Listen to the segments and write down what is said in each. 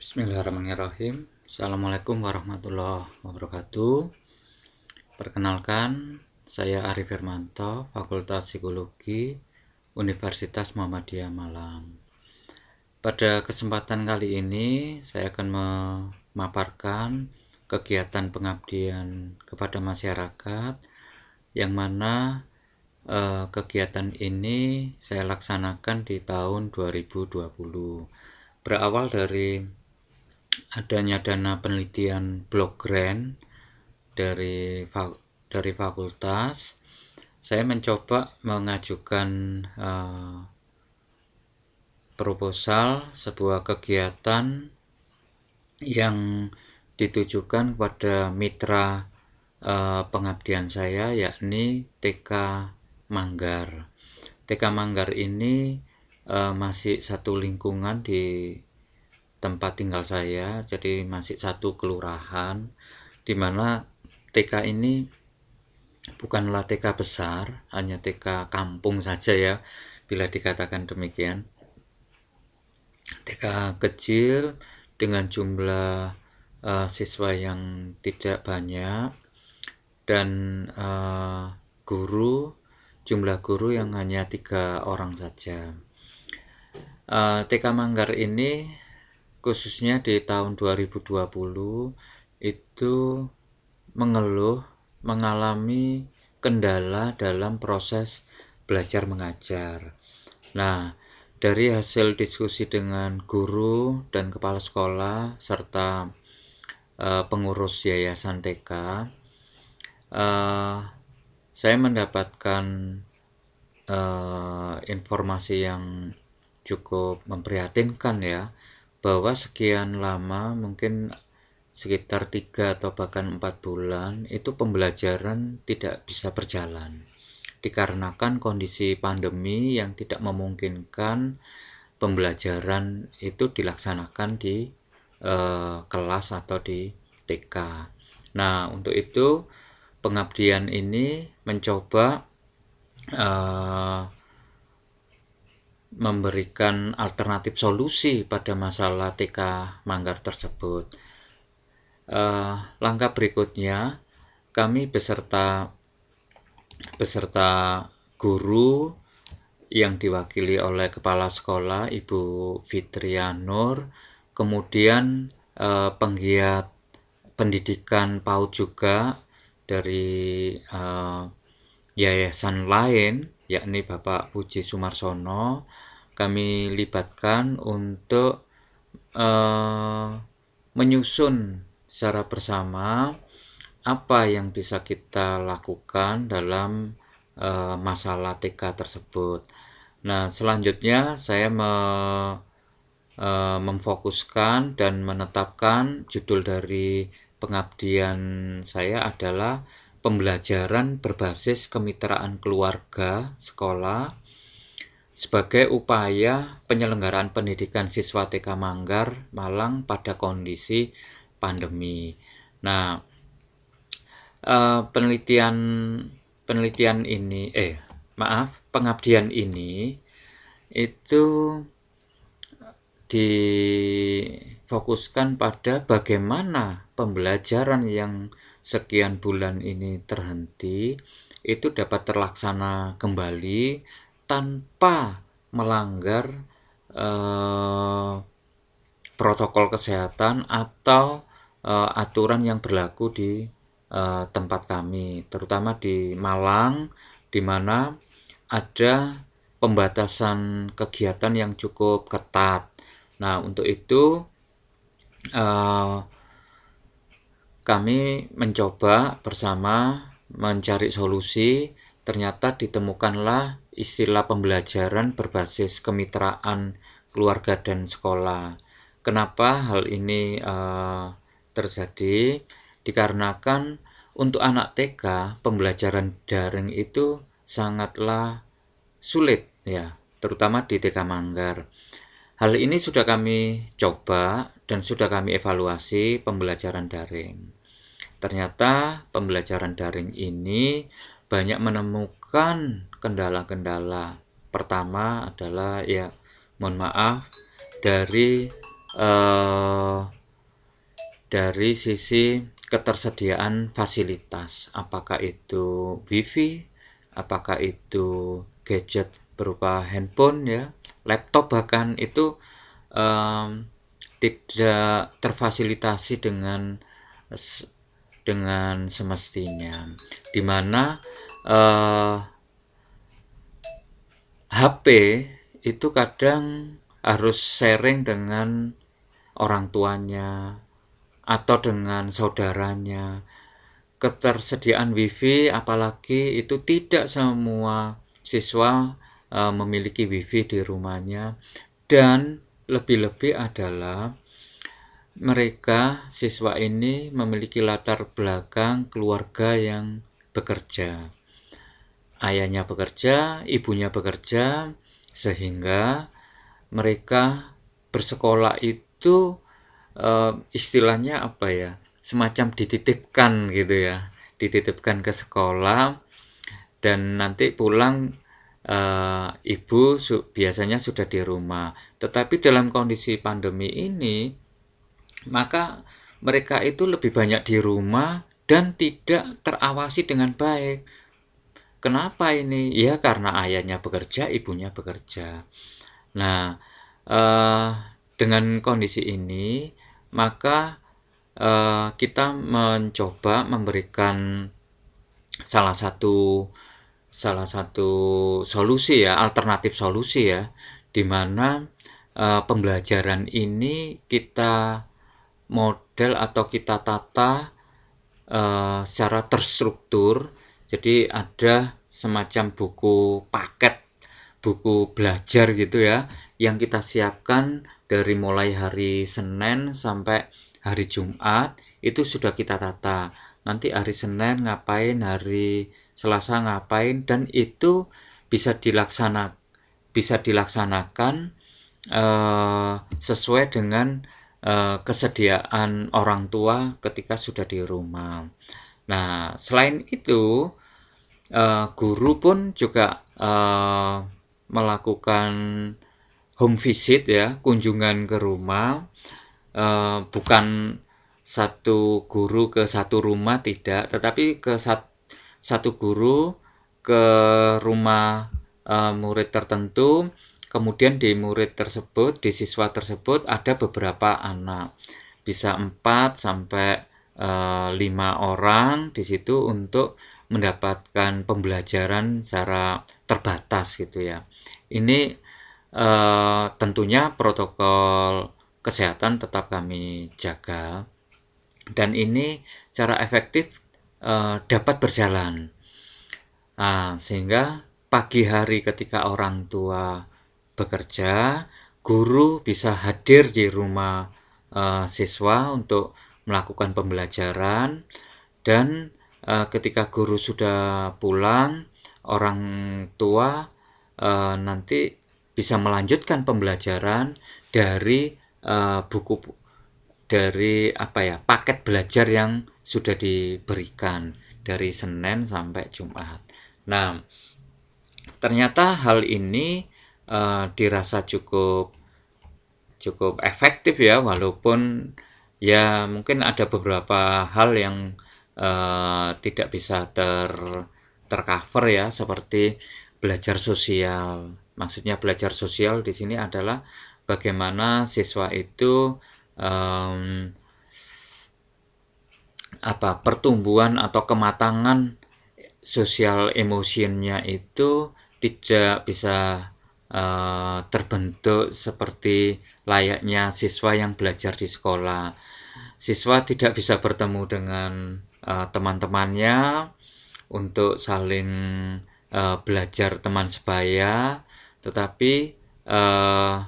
Bismillahirrahmanirrahim. Assalamualaikum warahmatullahi wabarakatuh. Perkenalkan, saya Arif Firmanto, Fakultas Psikologi, Universitas Muhammadiyah Malang. Pada kesempatan kali ini, saya akan memaparkan kegiatan pengabdian kepada masyarakat, yang mana kegiatan ini saya laksanakan di tahun 2020. Berawal dari adanya dana penelitian block grant dari fakultas, saya mencoba mengajukan proposal sebuah kegiatan yang ditujukan kepada mitra pengabdian saya, yakni TK Manggar. TK Manggar ini masih satu lingkungan di tempat tinggal saya, jadi masih satu kelurahan, di mana TK ini bukanlah TK besar, hanya TK kampung saja ya, bila dikatakan demikian. TK kecil dengan jumlah siswa yang tidak banyak, dan jumlah guru yang hanya 3 orang saja. TK Manggar ini khususnya di tahun 2020 itu mengalami kendala dalam proses belajar mengajar. Nah, dari hasil diskusi dengan guru dan kepala sekolah serta pengurus yayasan TK, saya mendapatkan informasi yang cukup memprihatinkan ya, bahwa sekian lama, mungkin sekitar 3 atau bahkan 4 bulan, itu pembelajaran tidak bisa berjalan dikarenakan kondisi pandemi yang tidak memungkinkan pembelajaran itu dilaksanakan di kelas atau di TK. Nah, untuk itu pengabdian ini mencoba memberikan alternatif solusi pada masalah TK Manggar tersebut. Langkah berikutnya, kami beserta guru yang diwakili oleh Kepala Sekolah Ibu Fitria Nur, kemudian penggiat pendidikan PAUD juga dari yayasan lain, yakni Bapak Puji Sumarsono, kami libatkan untuk menyusun secara bersama apa yang bisa kita lakukan dalam masalah TK tersebut. Nah, selanjutnya saya memfokuskan dan menetapkan judul dari pengabdian saya adalah pembelajaran berbasis kemitraan keluarga sekolah sebagai upaya penyelenggaraan pendidikan siswa TK Manggar Malang pada kondisi pandemi. Nah, pengabdian ini itu difokuskan pada bagaimana pembelajaran yang sekian bulan ini terhenti itu dapat terlaksana kembali tanpa melanggar protokol kesehatan atau aturan yang berlaku di tempat kami, terutama di Malang, di mana ada pembatasan kegiatan yang cukup ketat. Nah, untuk itu kami mencoba bersama mencari solusi. Ternyata ditemukanlah istilah pembelajaran berbasis kemitraan keluarga dan sekolah. Kenapa hal ini terjadi? Dikarenakan untuk anak TK, pembelajaran daring itu sangatlah sulit ya, terutama di TK Manggar. Hal ini sudah kami coba dan sudah kami evaluasi pembelajaran daring. Ternyata pembelajaran daring ini banyak menemukan kendala-kendala. Pertama adalah ya, mohon maaf, dari eh, dari sisi ketersediaan fasilitas, apakah itu wifi, apakah itu gadget berupa handphone ya, laptop bahkan itu em, tidak terfasilitasi dengan semestinya, di mana HP itu kadang harus sharing dengan orang tuanya atau dengan saudaranya. Ketersediaan wifi apalagi itu tidak semua siswa memiliki wifi di rumahnya, dan lebih-lebih adalah mereka siswa ini memiliki latar belakang keluarga yang bekerja. Ayahnya bekerja, ibunya bekerja, sehingga mereka bersekolah itu istilahnya apa ya? Semacam dititipkan gitu ya. Dititipkan ke sekolah dan nanti pulang ibu biasanya sudah di rumah. Tetapi dalam kondisi pandemi ini, maka mereka itu lebih banyak di rumah dan tidak terawasi dengan baik. Kenapa ini? Ya karena ayahnya bekerja, ibunya bekerja. Nah, eh, dengan kondisi ini, maka kita mencoba memberikan salah satu salah satu solusi ya, alternatif solusi ya, di mana pembelajaran ini kita model atau kita tata secara terstruktur. Jadi ada semacam buku paket, buku belajar gitu ya, yang kita siapkan dari mulai hari Senin sampai hari Jumat itu sudah kita tata. Nanti hari Senin ngapain, hari Selasa ngapain, dan itu bisa dilaksanakan sesuai dengan kesediaan orang tua ketika sudah di rumah. Nah, selain itu, guru pun juga melakukan home visit ya, kunjungan ke rumah. Bukan satu guru ke satu rumah, tidak, tetapi satu guru ke rumah murid tertentu. Kemudian di murid tersebut, di siswa tersebut ada beberapa anak, bisa 4 sampai 5 orang di situ untuk mendapatkan pembelajaran secara terbatas gitu ya. Ini tentunya protokol kesehatan tetap kami jaga, dan ini secara efektif dapat berjalan. Nah, sehingga pagi hari ketika orang tua bekerja, guru bisa hadir di rumah siswa untuk melakukan pembelajaran, dan ketika guru sudah pulang, orang tua nanti bisa melanjutkan pembelajaran dari buku dari apa ya, paket belajar yang sudah diberikan dari Senin sampai Jumat. Nah, ternyata hal ini dirasa cukup cukup efektif ya, walaupun ya mungkin ada beberapa hal yang tidak bisa tercover ya, seperti belajar sosial. Maksudnya belajar sosial di sini adalah bagaimana siswa itu em, pertumbuhan atau kematangan sosial emosionnya itu tidak bisa terbentuk seperti layaknya siswa yang belajar di sekolah. Siswa tidak bisa bertemu dengan teman-temannya untuk saling belajar teman sebaya, tetapi uh,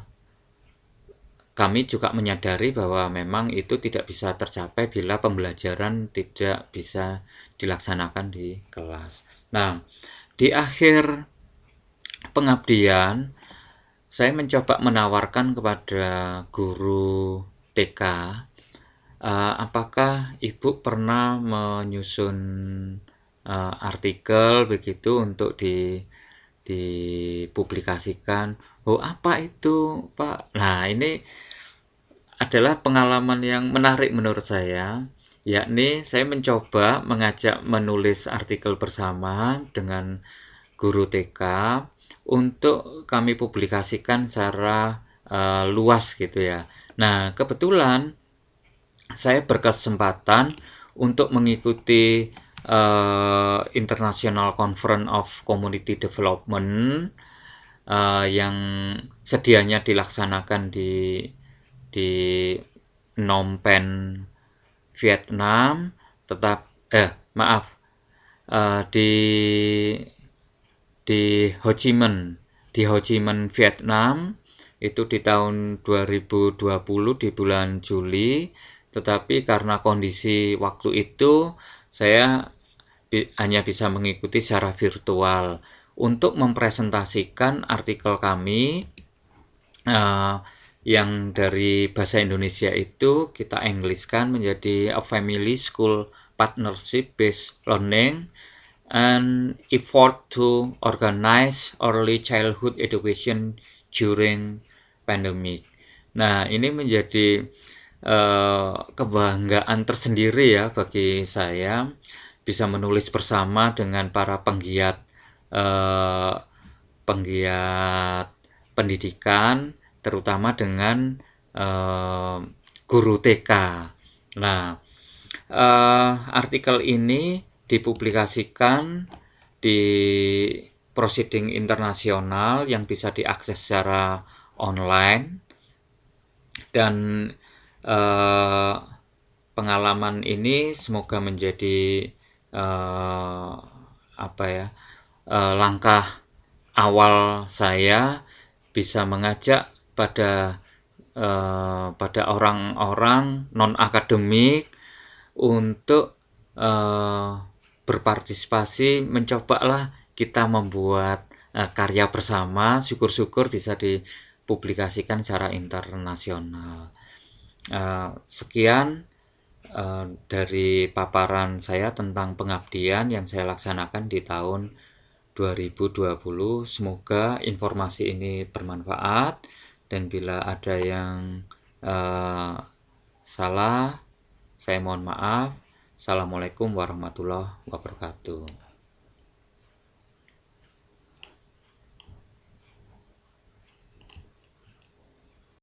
kami juga menyadari bahwa memang itu tidak bisa tercapai bila pembelajaran tidak bisa dilaksanakan di kelas. Nah, di akhir pengabdian, saya mencoba menawarkan kepada guru TK, apakah ibu pernah menyusun artikel begitu untuk dipublikasikan? Oh, apa itu, Pak? Nah, ini adalah pengalaman yang menarik menurut saya, yakni saya mencoba mengajak menulis artikel bersama dengan guru TK untuk kami publikasikan secara luas gitu ya. Nah, kebetulan saya berkesempatan untuk mengikuti International Conference of Community Development yang sedianya dilaksanakan di Phnom Penh, Vietnam, tetap maaf di Ho Chi Minh, Vietnam, itu di tahun 2020 di bulan Juli, tetapi karena kondisi waktu itu saya hanya bisa mengikuti secara virtual untuk mempresentasikan artikel kami yang dari bahasa Indonesia itu kita Englishkan menjadi A Family School Partnership Based Learning and Effort to Organize Early Childhood Education During Pandemic. Nah, ini menjadi kebanggaan tersendiri ya bagi saya bisa menulis bersama dengan para penggiat pendidikan, terutama dengan guru TK. Nah, artikel ini dipublikasikan di proceeding internasional yang bisa diakses secara online, dan pengalaman ini semoga menjadi langkah awal saya bisa mengajak pada orang-orang non akademik untuk berpartisipasi, mencobalah kita membuat karya bersama, syukur-syukur bisa dipublikasikan secara internasional. Sekian dari paparan saya tentang pengabdian yang saya laksanakan di tahun 2020. Semoga informasi ini bermanfaat, dan bila ada yang salah, saya mohon maaf. Assalamualaikum warahmatullahi wabarakatuh.